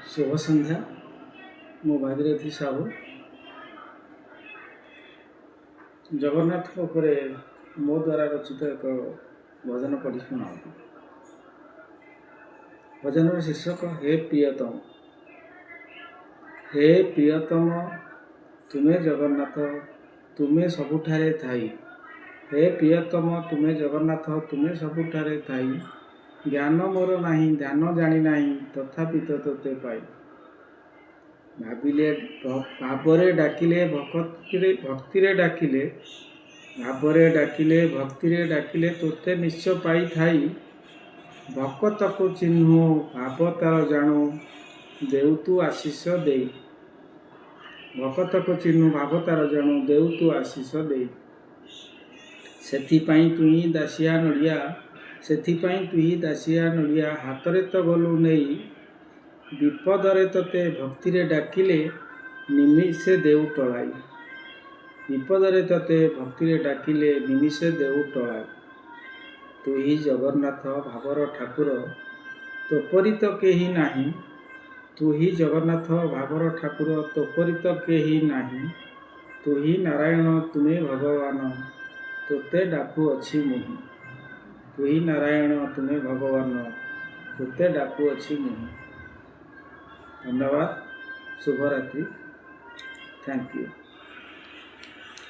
शुभ संध्या। मु भागीरथी साहू जगन्नाथ उपरे मो द्वारा रचित एक भजन पढ़ी शुणा। भजन शीर्षक हे प्रियतम। हे प्रियतम तुम्हें जगन्नाथ तुम्हें सबुठारे थाई। हे प्रियतम तुम्हें जगन्नाथ तुम्हें सबुठारे थाई। ज्ञान मोर नहीं ध्यान जानी नहीं तथापि तोते पाई। भाविले भावरे डाकिले भक्तिरे डाकिले भावरे डाकिले भक्तिरे डाकिले तोते निश्चय पाई थाई। भक्त को चिन्हु भाव तार जाणु देउ तू आशीष दे। भक्त को चिन्हु भाव तार जाणु देउ तू आशीष दे। सेथिपाई तुही दासिया नड़िया सेथिपाई तुही दासिया नड़िया हाथरे तो गलु नहीं। विपदरे तोते भक्तिरे डाकिले निमिषे देउ टलाई। विपदरे तोते भक्तिरे डाकिले निमिषे देउ टलाई। तुही जगन्नाथ भावर ठाकुर तोपरी तो केही नाही। तुही जगन्नाथ भावर ठाकुर तोपरी तो केही नाही। तुही नारायण तुम्हें भगवान तोते डाकू अच्छी मुहि। तुही नारायण तुम्हें भगवान तोते डाकू अच्छी मुहि। धन्यवाद। शुभरात्रि। Thank you.